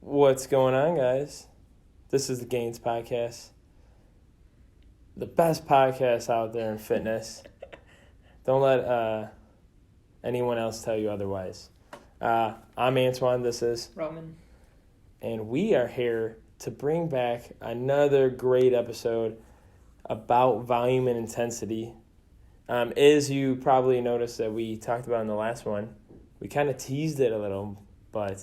What's going on, guys? This is the Gainz Podcast. The best podcast out there in fitness. Don't let anyone else tell you otherwise. I'm Antoine, this is Roman. And we are here to bring back another great episode about volume and intensity. As you probably noticed that we talked about in the last one, we kind of teased it a little, but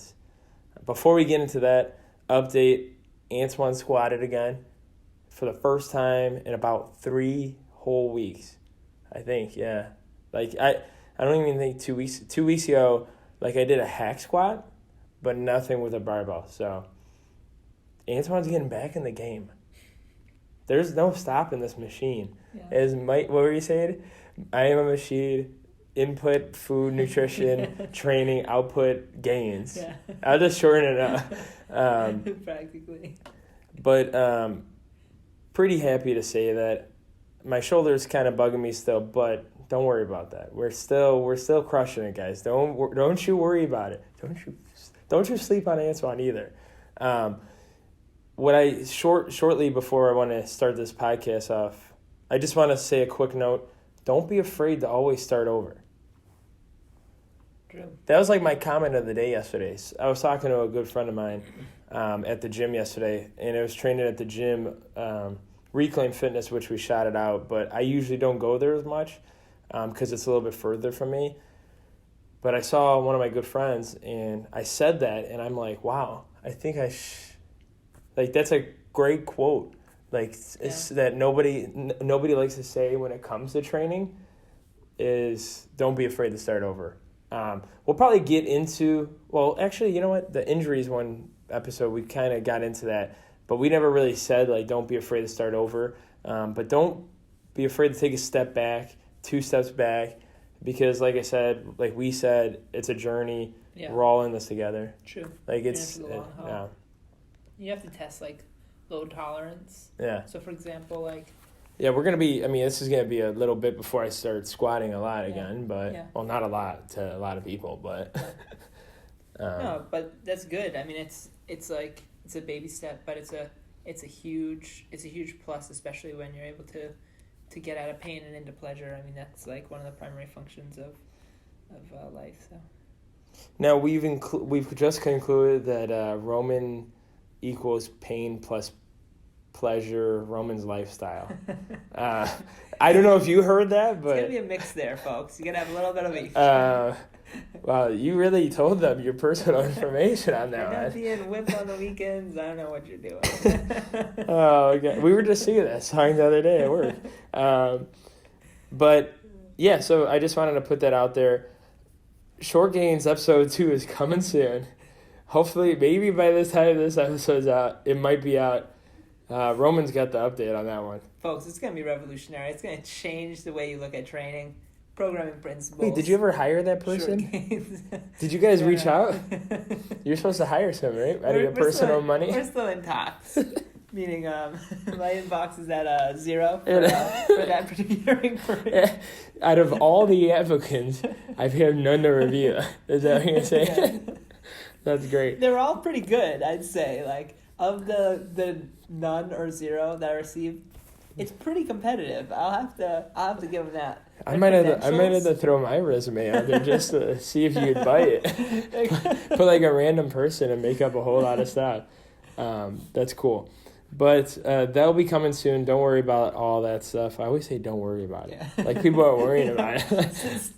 before we get into that update, Antoine squatted again for the first time in about 3 whole weeks. I think, yeah. Like, I don't even think 2 weeks. 2 weeks ago, like, I did a hack squat, but nothing with a barbell. So, Antoine's getting back in the game. There's no stopping this machine. Yeah. What were you saying? I am a machine. Input, food, nutrition, training, output, gains. Yeah. I'll just shorten it up. Practically. But pretty happy to say that my shoulder's kind of bugging me still, but don't worry about that. We're still crushing it, guys. Don't you worry about it. Don't you sleep on Antoine either. Shortly before I want to start this podcast off, I just want to say a quick note. Don't be afraid to always start over. True. That was like my comment of the day yesterday. I was talking to a good friend of mine at the gym yesterday, and I was training at the gym, Reclaim Fitness, which we shouted out, but I usually don't go there as much because it's a little bit further from me. But I saw one of my good friends, and I said that, and I'm like, wow, I think like, that's a great quote. Like, it's that nobody likes to say when it comes to training is don't be afraid to start over. We'll probably get into, well, actually, you know what? The injuries one episode, we kind of got into that, but we never really said, like, don't be afraid to start over. But don't be afraid to take a step back, 2 steps back, because like I said, like we said, it's a journey. Yeah. We're all in this together. True. Like, it's, yeah. You have to test, like, load tolerance. Yeah. So, for example, like... Yeah, this is going to be a little bit before I start squatting a lot again, but, well, not a lot to a lot of people, but... No, but that's good. I mean, it's a baby step, but it's a huge plus, especially when you're able to get out of pain and into pleasure. I mean, that's, like, one of the primary functions of life, so... Now, we've just concluded that Roman equals pain plus pleasure, Roman's lifestyle. I don't know if you heard that, but... It's going to be a mix there, folks. You're going to have a little bit of each. Well, you really told them your personal information on that, man. You're not being whipped on the weekends. I don't know what you're doing. Oh, okay. We were just singing that song the other day at work. But, yeah, so I just wanted to put that out there. Short Gains episode 2 is coming soon. Hopefully, maybe by the time this episode's out, it might be out. Roman's got the update on that one. Folks, it's going to be revolutionary. It's going to change the way you look at training, programming principles. Wait, did you ever hire that person? Did you guys reach out? You're supposed to hire someone, right? Out of your personal money? We're still in talks. Meaning, my inbox is at 0 for that particular inquiry. Out of all the applicants, I've had none to review. Is that what you're saying? Yeah. That's great. They're all pretty good, I'd say. Like, of the none or 0 that I received, it's pretty competitive. I'll have to give them that. I might have to throw my resume out there just to see if you'd bite it. Put like a random person and make up a whole lot of stuff. That's cool. But that'll be coming soon. Don't worry about all that stuff. I always say don't worry about it. Yeah. Like, people are worrying about it.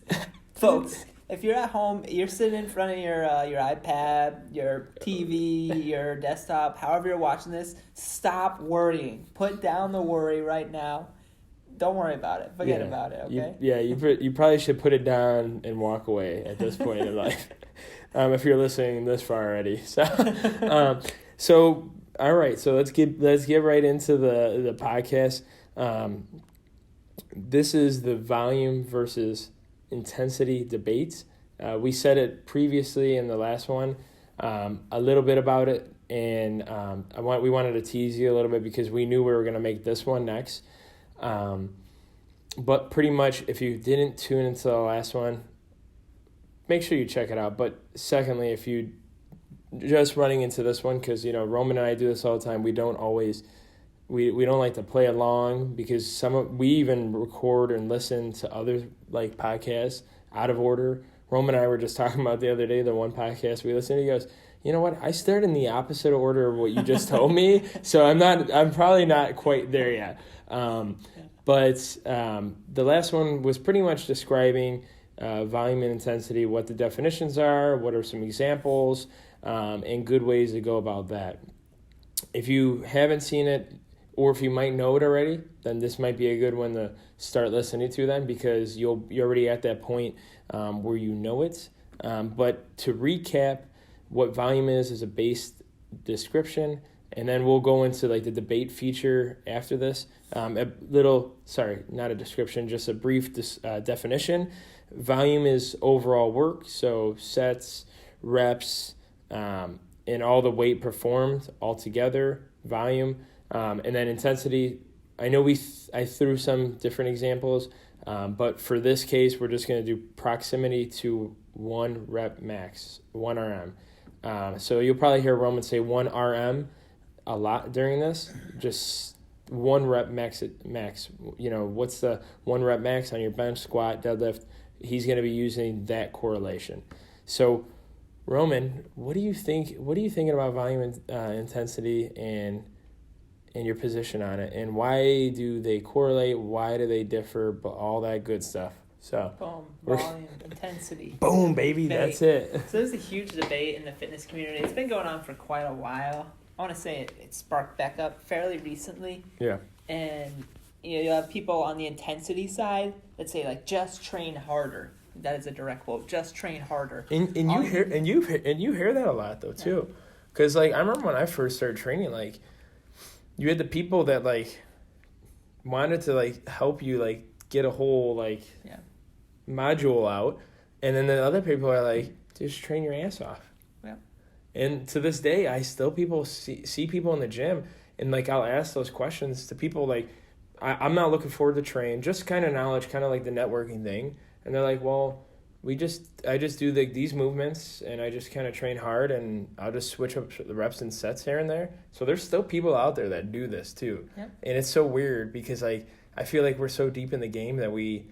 Folks, if you're at home, you're sitting in front of your iPad, your TV, your desktop, however you're watching this, stop worrying. Put down the worry right now. Don't worry about it. Forget about it, okay? You probably should put it down and walk away at this point in life. If you're listening this far already. So all right, so let's get right into the podcast. This is the volume versus intensity debates. We said it previously in the last one, a little bit about it, and we wanted to tease you a little bit because we knew we were going to make this one next. But pretty much, if you didn't tune into the last one, make sure you check it out. But secondly, if you just running into this one because, Roman and I do this all the time. We don't always, we don't like to play along because we even record and listen to other like podcasts out of order. Roman and I were just talking about the other day, the one podcast we listened to, he goes, you know what? I started in the opposite order of what you just told me. So I'm probably not quite there yet. But the last one was pretty much describing volume and intensity, what the definitions are, what are some examples, and good ways to go about that. If you haven't seen it, or if you might know it already, then this might be a good one to start listening to then, because you're already at that point where you know it. But to recap, what volume is a base description, and then we'll go into like the debate feature after this. Not a description, just a brief definition. Volume is overall work, so sets, reps, and all the weight performed altogether, volume. And then intensity, I know I threw some different examples, but for this case, we're just going to do proximity to 1 rep max, 1 RM. So you'll probably hear Roman say 1 RM a lot during this, just 1 rep max. What's the 1 rep max on your bench, squat, deadlift? He's going to be using that correlation. So Roman, what are you thinking about volume and intensity and your position on it, and why do they correlate? Why do they differ? But all that good stuff. So boom, volume, intensity. Boom, baby, that's it. So there's a huge debate in the fitness community. It's been going on for quite a while. I want to say it sparked back up fairly recently. Yeah. And you have people on the intensity side that say like just train harder. That is a direct quote. Just train harder. And you hear that a lot though too, because like I remember when I first started training, like you had the people that like wanted to like help you like get a whole like module out, and then the other people are like, just train your ass off. Yeah. And to this day, I still see people in the gym, and like I'll ask those questions to people like, I'm not looking forward to train, just kind of knowledge, kind of like the networking thing, and they're like, well, I just do these movements, and I just kind of train hard, and I'll just switch up the reps and sets here and there. So there's still people out there that do this too. Yep. And it's so weird because like I feel like we're so deep in the game that we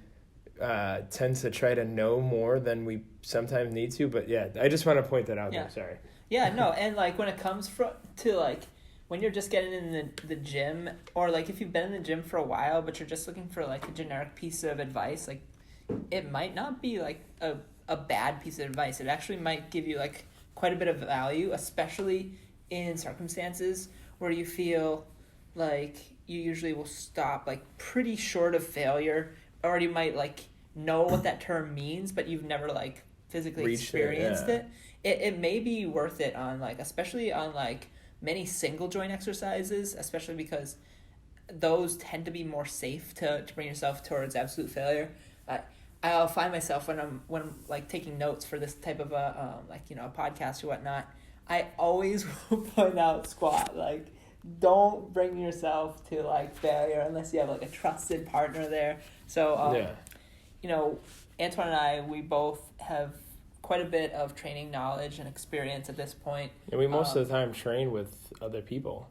tend to try to know more than we sometimes need to. But yeah, I just want to point that out there. Sorry. Yeah, no, and like when it comes to like when you're just getting in the gym, or like if you've been in the gym for a while but you're just looking for like a generic piece of advice, like it might not be like a bad piece of advice. It actually might give you like quite a bit of value, especially in circumstances where you feel like you usually will stop like pretty short of failure, or you might like know what that term means, but you've never like physically experienced it. It may be worth it on like, especially on like many single joint exercises, especially because those tend to be more safe to bring yourself towards absolute failure. I'll find myself when I'm like taking notes for this type of a podcast or whatnot, I always will point out squat. Like, don't bring yourself to like failure unless you have like a trusted partner there. So Antoine and I, we both have quite a bit of training knowledge and experience at this point. And we most of the time train with other people.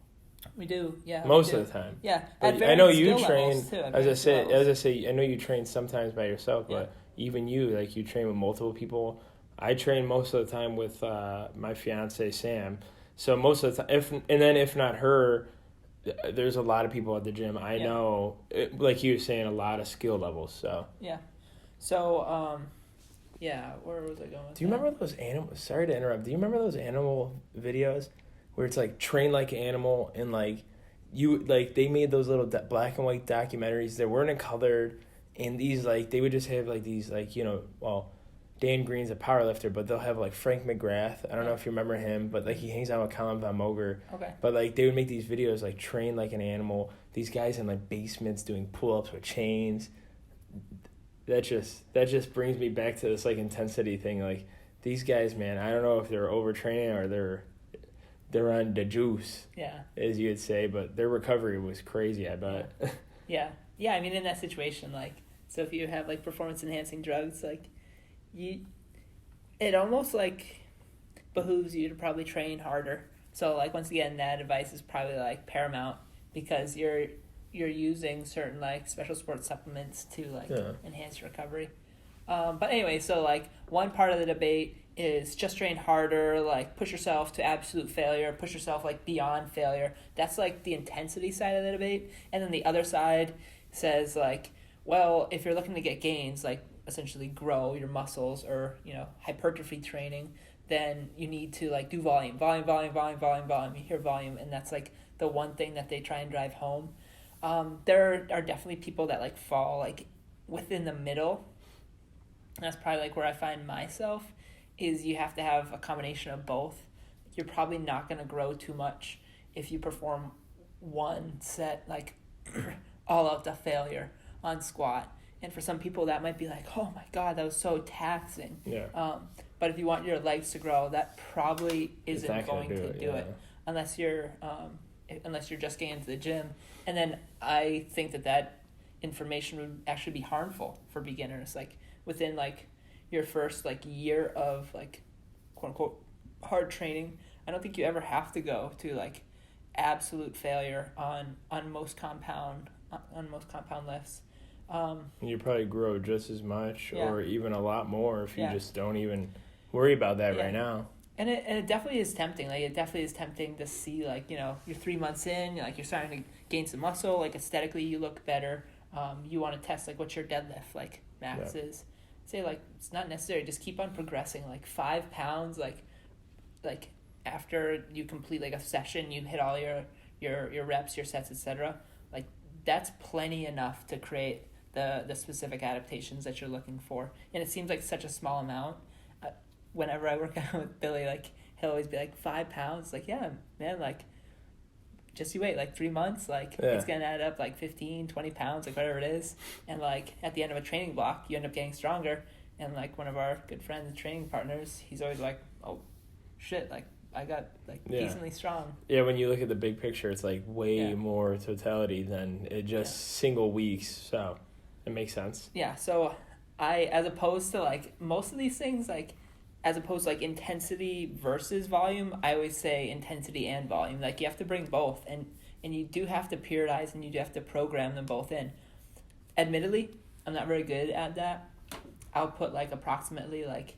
We do, yeah. Most of the time. Yeah. I know you train, as I say, I know you train sometimes by yourself, but even you, like you train with multiple people. I train most of the time with my fiance, Sam. So most of the time, if not her, there's a lot of people at the gym. I know, like you were saying, a lot of skill levels. So yeah. So, where was I going with Do you remember those animals? Sorry to interrupt. Do you remember those animal videos where it's like train like an animal, and like you like they made those little black and white documentaries that weren't colored, and these like they would just have like these like Dan Green's a powerlifter, but they'll have like Frank McGrath. I don't know if you remember him, but like he hangs out with Colin Von Moger. Okay. But like they would make these videos like train like an animal. These guys in like basements doing pull ups with chains. That just brings me back to this like intensity thing. Like these guys, man, I don't know if they're overtraining or they're on the juice. Yeah. As you would say, but their recovery was crazy, I bet. Yeah. Yeah, I mean in that situation, like so if you have like performance enhancing drugs, like it almost like behooves you to probably train harder. So like once again, that advice is probably like paramount because you're using certain like special sports supplements to like enhance your recovery. But anyway, so like one part of the debate is just train harder, like push yourself to absolute failure, push yourself like beyond failure. That's like the intensity side of the debate. And then the other side says like, well, if you're looking to get gains, like essentially grow your muscles or, you know, hypertrophy training, then you need to like do volume. You hear volume, and that's like the one thing that they try and drive home. There are definitely people that like fall like within the middle. That's probably like where I find myself, is you have to have a combination of both. You're probably not going to grow too much if you perform one set like all out to failure on squat. And for some people that might be like, oh my God, that was so taxing. Yeah. But if you want your legs to grow, that probably isn't going to do it unless you're just getting into the gym. And then I think that information would actually be harmful for beginners. Like within like your first like year of like quote unquote hard training, I don't think you ever have to go to like absolute failure on most compound lifts. You probably grow just as much or even a lot more if you just don't even worry about that right now. And it definitely is tempting. Like it definitely is tempting to see like, you know, you're 3 months in, like you're starting to gain some muscle, like aesthetically you look better. You want to test like what your deadlift like max is. Say like it's not necessary, just keep on progressing. Like 5 pounds, like after you complete like a session, you hit all your reps, your sets, etc. Like that's plenty enough to create the specific adaptations that you're looking for. And it seems like such a small amount. Whenever I work out with Billy, like he'll always be like 5 pounds. Like, yeah, man, like just you wait like 3 months, like it's gonna add up like 15, 20 pounds, like whatever it is. And like at the end of a training block, you end up getting stronger. And like one of our good friends and training partners, he's always like, oh shit, like I got like decently strong. Yeah, when you look at the big picture, it's like way more totality than it just single weeks. So it makes sense. Yeah. So as opposed to like most of these things, like as opposed to like intensity versus volume, I always say intensity and volume. Like you have to bring both, and you do have to periodize, and you do have to program them both in. Admittedly, I'm not very good at that. I'll put like approximately like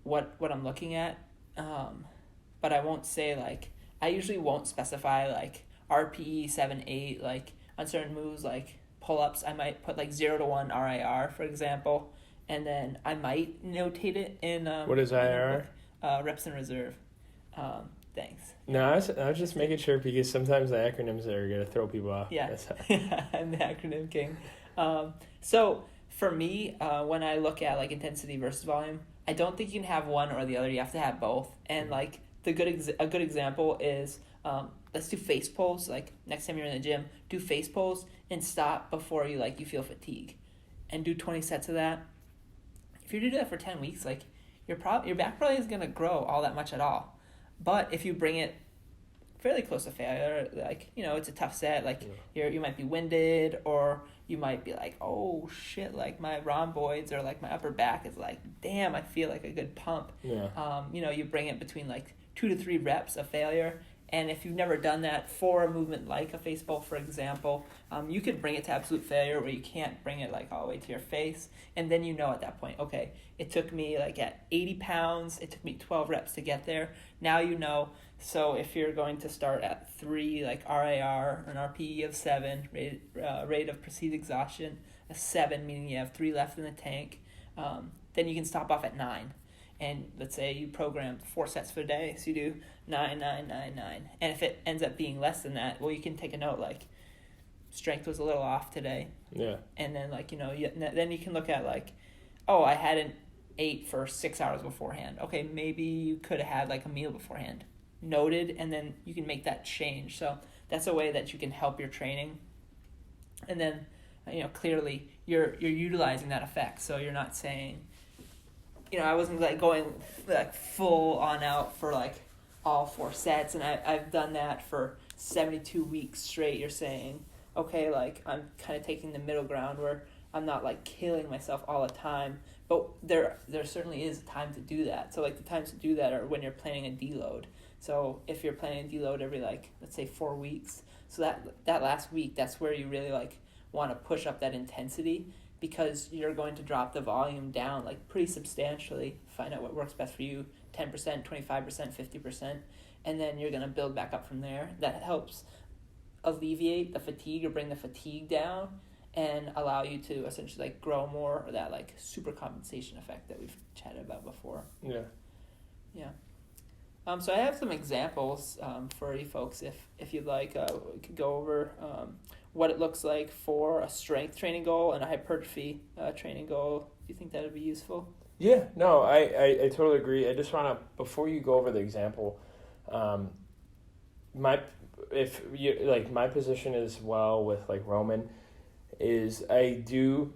what I'm looking at, but I won't say like, I usually won't specify like RPE 7-8, like on certain moves like pull-ups I might put like 0 to 1 RIR, for example. And then I might notate it in... what is IR? Reps in reserve. Thanks. No, I was just making sure because sometimes the acronyms are going to throw people off. Yeah, I'm the acronym king. So for me, when I look at like intensity versus volume, I don't think you can have one or the other. You have to have both. And like a good example is let's do face pulls. Like next time you're in the gym, do face pulls and stop before you feel fatigue, and do 20 sets of that. If you do that for 10 weeks, like your back probably isn't gonna grow all that much at all. But if you bring it fairly close to failure, like, you know, it's a tough set, like you might be winded, or you might be like, oh shit, like my rhomboids or like my upper back is like, damn, I feel like a good pump. Yeah. You know, you bring it between like 2 to 3 reps of failure. And if you've never done that for a movement like a face pull, for example, you could bring it to absolute failure where you can't bring it like all the way to your face. And then you know at that point, okay, it took me like at 80 pounds, it took me 12 reps to get there. Now you know. So if you're going to start at 3, like RIR, an RPE of 7, rate of perceived exhaustion, a 7, meaning you have 3 left in the tank, then you can stop off at 9. And let's say you programmed 4 sets for the day, so you do 9, 9, 9, 9. And if it ends up being less than that, well, you can take a note, like, strength was a little off today. Yeah. And then, like, you know, then you can look at, like, oh, I hadn't ate for 6 hours beforehand. Okay, maybe you could have had, like, a meal beforehand. Noted, and then you can make that change. So that's a way that you can help your training. And then, you know, clearly you're utilizing that effect. So you're not saying... You know, I wasn't like going like full on out for like all 4 sets, and I've done that for 72 weeks straight. You're saying, okay, like I'm kind of taking the middle ground where I'm not like killing myself all the time, But there certainly is a time to do that. So like the times to do that are when you're planning a deload. So if you're planning a deload every like, let's say 4 weeks, so that last week, that's where you really like want to push up that intensity, because you're going to drop the volume down like pretty substantially, find out what works best for you, 10%, 25%, 50%, and then you're going to build back up from there. That helps alleviate the fatigue or bring the fatigue down and allow you to essentially like grow more, or that like super compensation effect that we've chatted about before. Yeah. So I have some examples for you folks if you'd like. We could go over what it looks like for a strength training goal and a hypertrophy training goal. Do you think that would be useful? Yeah, no, I totally agree. I just want to, before you go over the example, my position as well with like Roman is I do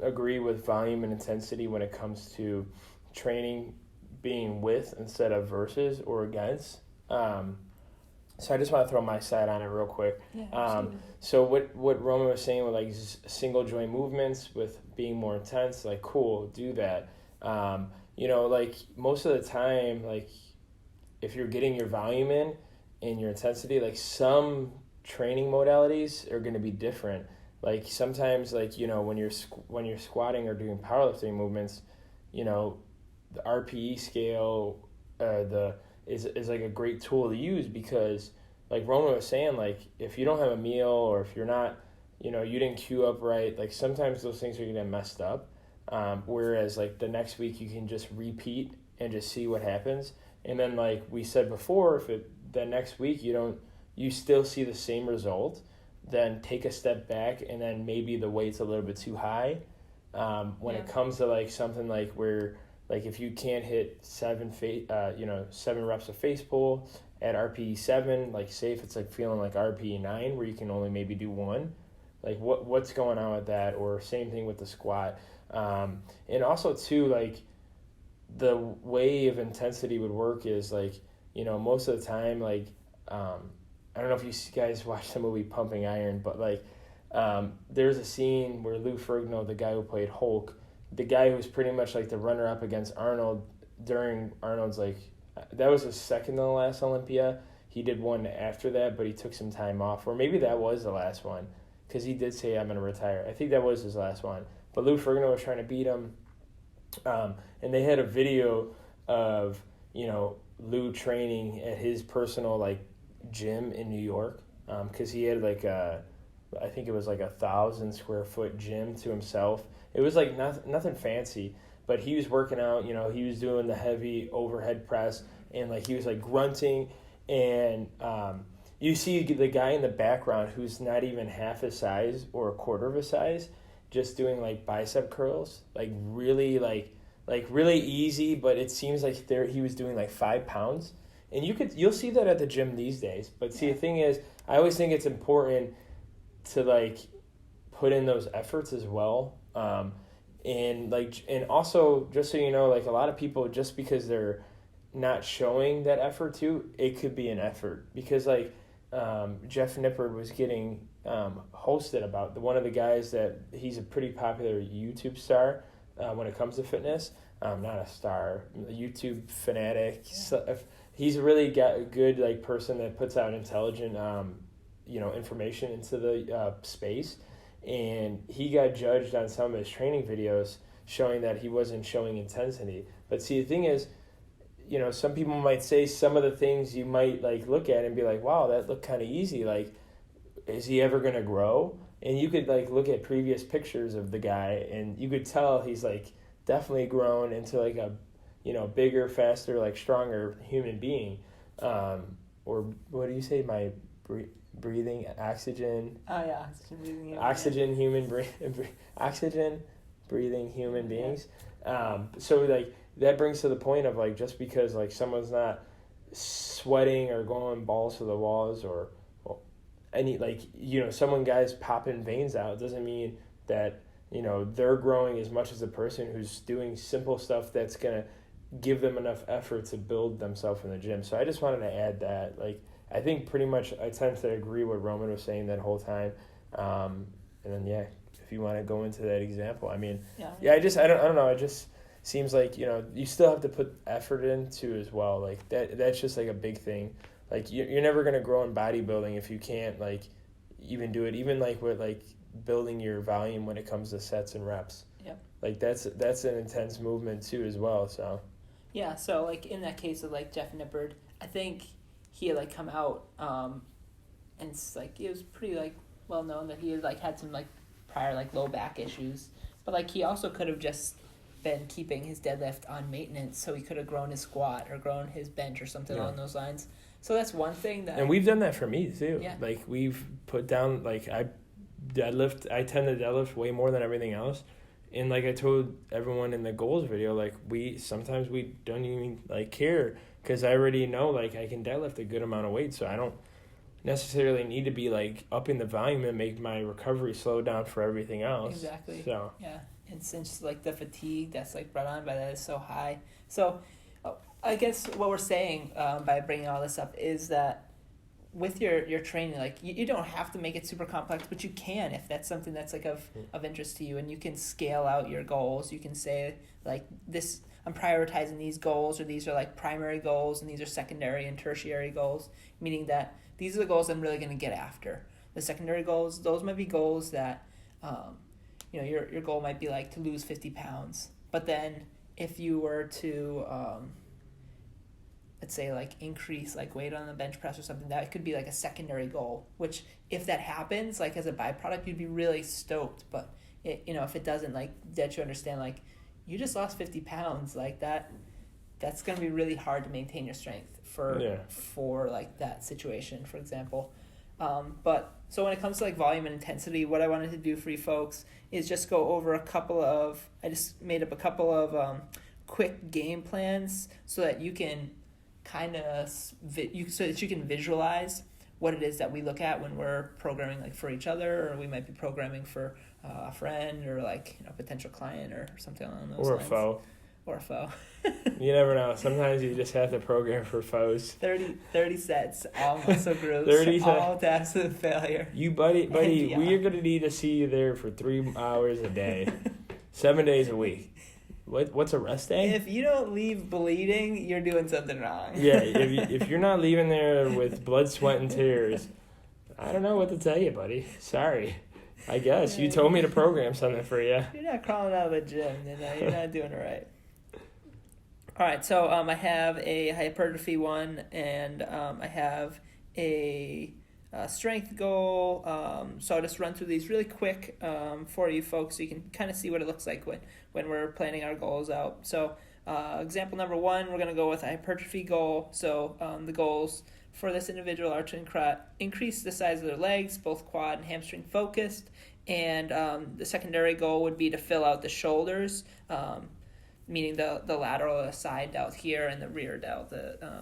agree with volume and intensity when it comes to training being with instead of versus or against. So I just want to throw my side on it real quick. Yeah, so what Roman was saying with like single joint movements with being more intense, like cool, do that. Like most of the time, like if you're getting your volume in and your intensity, like some training modalities are going to be different. Like sometimes, like when you're squatting or doing powerlifting movements, the RPE scale, is like a great tool to use, because like Roman was saying, like if you don't have a meal or if you're not, you didn't queue up right, like sometimes those things are gonna get messed up. Whereas like the next week you can just repeat and just see what happens. And then like we said before, if the next week you still see the same result, then take a step back, and then maybe the weight's a little bit too high. When it comes to like something like where, like if you can't hit 7 reps of face pull at RPE 7, like say if it's like feeling like RPE 9 where you can only maybe do 1, like what's going on with that? Or same thing with the squat. And also too, like the way of intensity would work is like, most of the time, like, I don't know if you guys watched the movie Pumping Iron, but like there's a scene where Lou Ferrigno, the guy who played Hulk, the guy who was pretty much like the runner-up against Arnold during Arnold's, like, that was his second to the last Olympia. He did one after that, but he took some time off. Or maybe that was the last one, because he did say, I'm going to retire. I think that was his last one. But Lou Ferrigno was trying to beat him. And they had a video of, Lou training at his personal, like, gym in New York. Because he had, like, I think it was like 1,000 square foot gym to himself. It was like nothing fancy, but he was working out, he was doing the heavy overhead press, and like he was like grunting, and you see the guy in the background who's not even half his size or a quarter of his size, just doing like bicep curls, like really really easy, but it seems like he was doing like 5 pounds. And you'll see that at the gym these days. But see, the thing is, I always think it's important to like put in those efforts as well. And also, just so you know, like a lot of people, just because they're not showing that effort too, it could be an effort. Because like Jeff Nippard was getting hosted about one of the guys that he's a pretty popular YouTube star when it comes to fitness. Not a star, a YouTube fanatic. Yeah. So he's a really good like person that puts out intelligent information into the space. And he got judged on some of his training videos showing that he wasn't showing intensity. But see, the thing is, some people might say some of the things you might like look at and be like, wow, that looked kind of easy. Like, is he ever going to grow? And you could like look at previous pictures of the guy and you could tell he's like definitely grown into like a, bigger, faster, like stronger human being. Or what do you say? Breathing oxygen. Oh yeah, oxygen breathing. Oxygen breathing human beings. So like that brings to the point of like, just because like someone's not sweating or going balls to the walls or any like someone guys popping veins out doesn't mean that they're growing as much as a person who's doing simple stuff that's gonna give them enough effort to build themselves in the gym. So I just wanted to add that, like, I think pretty much I tend to agree what Roman was saying that whole time. And then, if you want to go into that example, I mean, I don't know. seems like, you still have to put effort into as well. Like that's just like a big thing. Like you're never going to grow in bodybuilding if you can't like even do it, even like with like building your volume when it comes to sets and reps. Yep. Like that's an intense movement too as well. So yeah, so like in that case of like Jeff Nippard, I think he had like come out and it's like it was pretty like well known that he had like had some like prior like low back issues, but like he also could have just been keeping his deadlift on maintenance, so he could have grown his squat or grown his bench or something along those lines. So that's one thing that... And we've done that for me, too. Yeah. Like, we've put down... Like, I tend to deadlift way more than everything else. And, like I told everyone in the goals video, like, sometimes we don't even, like, care. Because I already know, like, I can deadlift a good amount of weight. So I don't necessarily need to be, like, upping the volume and make my recovery slow down for everything else. Exactly. So... Yeah. And since, like, the fatigue that's, like, brought on by that is so high. So... I guess what we're saying by bringing all this up is that with your training, like you don't have to make it super complex, but you can if that's something that's like of interest to you, and you can scale out your goals. You can say like this, I'm prioritizing these goals, or these are like primary goals, and these are secondary and tertiary goals, meaning that these are the goals I'm really going to get after. The secondary goals, those might be goals that, your goal might be like to lose 50 pounds, but then if you were to let's say like increase like weight on the bench press or something, that could be like a secondary goal, which if that happens like as a byproduct, you'd be really stoked. But if it doesn't, like that you understand like you just lost 50 pounds, like that's going to be really hard to maintain your strength for like that situation, for example. But so when it comes to like volume and intensity, what I wanted to do for you folks is just go over I just made up a couple of quick game plans so that you can so that you can visualize what it is that we look at when we're programming like for each other, or we might be programming for a friend or like potential client or something along those lines. Or a foe. You never know. Sometimes you just have to program for foes. 30 sets, all muscle groups, all to absolute failure. You buddy, we are going to need to see you there for 3 hours a day, 7 days a week. What's a rest day? If you don't leave bleeding, you're doing something wrong. Yeah, if you're not leaving there with blood, sweat, and tears, I don't know what to tell you, buddy. Sorry. I guess. You told me to program something for you. You're not crawling out of the gym. You're not doing it right. All right, so I have a hypertrophy one, and I have a strength goal. So I'll just run through these really quick for you folks so you can kind of see what it looks like when we're planning our goals out. So example number 1, we're going to go with a hypertrophy goal. So the goals for this individual are to increase the size of their legs, both quad and hamstring focused. And the secondary goal would be to fill out the shoulders, meaning the lateral side delt here and the rear delt, the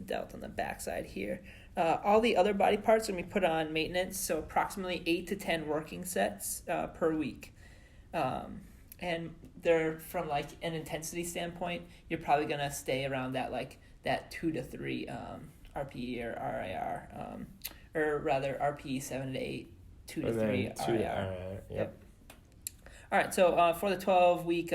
delt on the back side here. All the other body parts are going to be put on maintenance, so approximately 8 to 10 working sets per week. And they're from like an intensity standpoint, you're probably going to stay around that 2 to 3 RPE or RIR, or rather RPE 7 to 8, 2 to 3 RIR. Yep. All right, so for the 12-week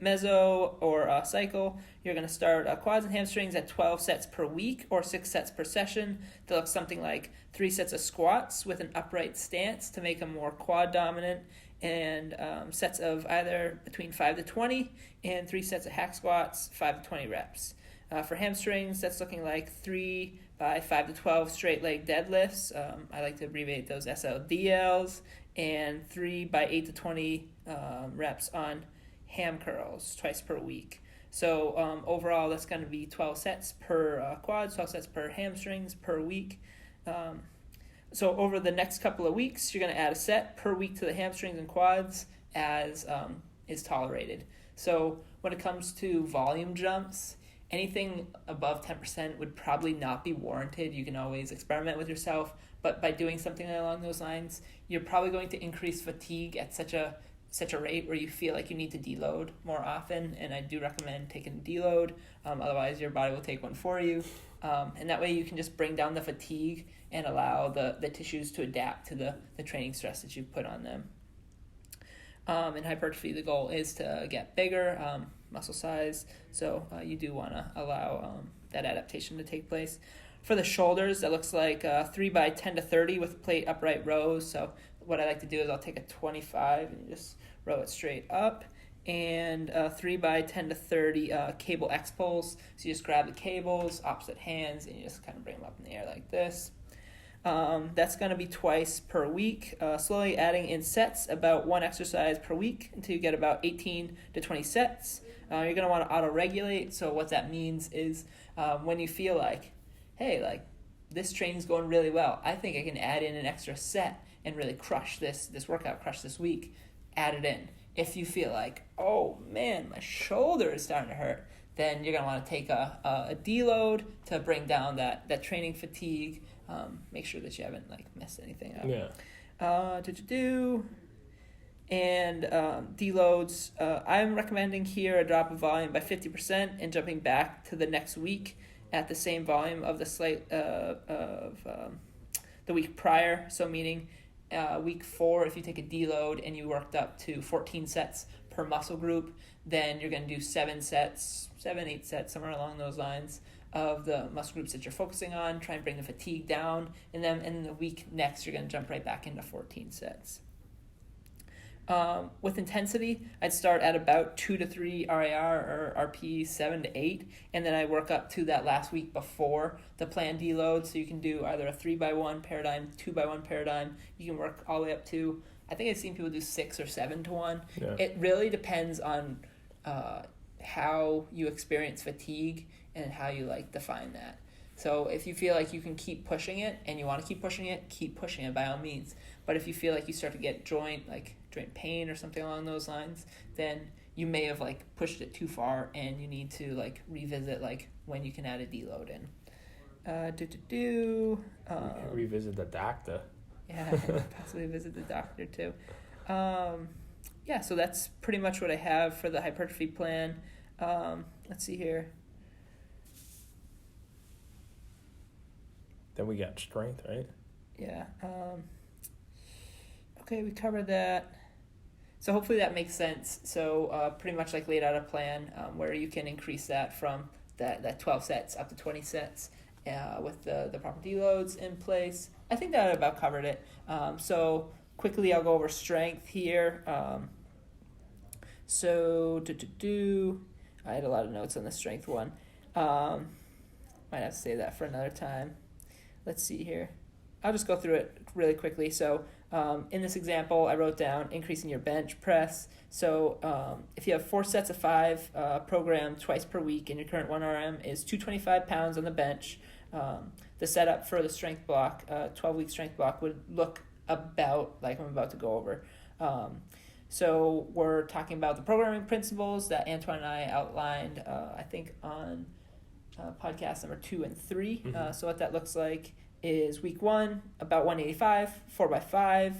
meso or cycle, you're going to start quads and hamstrings at 12 sets per week or 6 sets per session. That looks something like 3 sets of squats with an upright stance to make them more quad dominant, and sets of either between 5 to 20 and 3 sets of hack squats, 5 to 20 reps. For hamstrings, that's looking like 3 by 5 to 12 straight leg deadlifts. I like to abbreviate those SLDLs, and 3 by 8 to 20 reps on ham curls twice per week. So overall, that's going to be 12 sets per quads, 12 sets per hamstrings per week. So over the next couple of weeks, you're going to add a set per week to the hamstrings and quads as is tolerated. So when it comes to volume jumps, anything above 10% would probably not be warranted. You can always experiment with yourself, but by doing something along those lines, you're probably going to increase fatigue at such a rate where you feel like you need to deload more often, and I do recommend taking a deload. Otherwise, your body will take one for you, and that way you can just bring down the fatigue and allow the tissues to adapt to the training stress that you've put on them. In hypertrophy, the goal is to get bigger. muscle size. So you do want to allow that adaptation to take place. For the shoulders, that looks like 3 by 10 to 30 with plate upright rows. So what I like to do is I'll take a 25 and just row it straight up. And 3 by 10 to 30 cable X pulls. So you just grab the cables, opposite hands, and you just kind of bring them up in the air like this. That's going to be twice per week, slowly adding in sets, about 1 exercise per week until you get about 18 to 20 sets. You're going to want to auto-regulate. So what that means is when you feel like, hey, like this training's going really well, I think I can add in an extra set and really crush this workout, crush this week, add it in. If you feel like, oh man, my shoulder is starting to hurt, then you're going to want to take a deload to bring down that training fatigue. Make sure that you haven't like messed anything up. Yeah. And deloads, I'm recommending here a drop of volume by 50% and jumping back to the next week at the same volume of the week prior. So meaning week 4, if you take a deload and you worked up to 14 sets per muscle group, then you're going to do 7, 8 sets, somewhere along those lines of the muscle groups that you're focusing on. Try and bring the fatigue down, and then in the week next, you're going to jump right back into 14 sets. With intensity, I'd start at about 2 to 3 RIR or RP 7 to 8, and then I work up to that last week before the planned deload. So you can do either a 3x1 paradigm, 2x1 paradigm. You can work all the way up to, I think I've seen people do 6 or 7 to 1. Yeah. It really depends on how you experience fatigue and how you like define that. So if you feel like you can keep pushing it and you want to keep pushing it by all means. But if you feel like you start to get joint pain or something along those lines, then you may have like pushed it too far and you need to like revisit like when you can add a deload in. Revisit the doctor. Yeah, possibly visit the doctor too. Yeah, so that's pretty much what I have for the hypertrophy plan. Let's see here. Then we got strength, right? Yeah. Okay, we covered that. So hopefully that makes sense. So pretty much like laid out a plan where you can increase that from that 12 sets up to 20 sets with the proper deloads in place. I think that about covered it. So quickly I'll go over strength here. I had a lot of notes on the strength one. Might have to save that for another time. Let's see here. I'll just go through it really quickly. So in this example, I wrote down increasing your bench press. So if you have 4 sets of 5 programmed twice per week and your current 1RM is 225 pounds on the bench, the setup for the strength block, 12-week strength block, would look about like I'm about to go over. So we're talking about the programming principles that Antoine and I outlined, I think, on podcast number 2 and 3. Mm-hmm. So what that looks like is week 1, about 185, 4x5,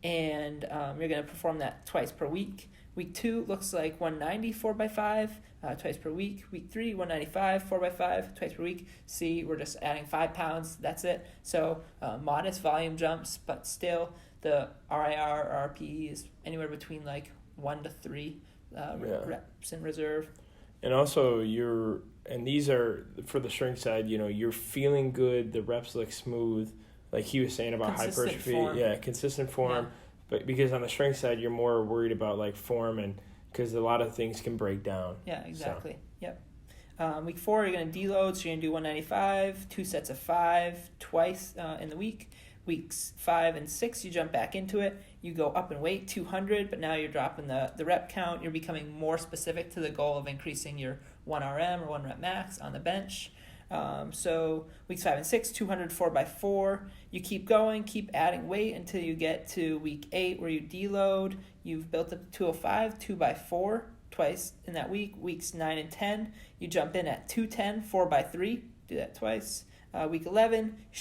and you're going to perform that twice per week. Week 2 looks like 190, 4x5, twice per week. Week 3, 195, 4x5, twice per week. See, we're just adding 5 pounds. That's it. So modest volume jumps, but still the RIR or RPE is anywhere between like 1 to 3 reps in reserve. And also and these are for the strength side, you're feeling good, the reps look smooth, like he was saying about consistent hypertrophy. Form. Yeah, consistent form. Yeah. But because on the strength side, you're more worried about like form, and because a lot of things can break down. Yeah, exactly. So. Yep. Week 4, you're going to deload, so you're going to do 195, 2 sets of 5 twice in the week. Weeks 5 and 6, you jump back into it. You go up in weight, 200, but now you're dropping the rep count. You're becoming more specific to the goal of increasing your 1RM or 1 rep max on the bench. So weeks 5 and 6, 200 4x4. You keep going, keep adding weight until you get to week 8 where you deload. You've built up to 205, 2x4 twice in that week. Weeks 9 and 10, you jump in at 210, 4x3. Do that twice. Week 11, you should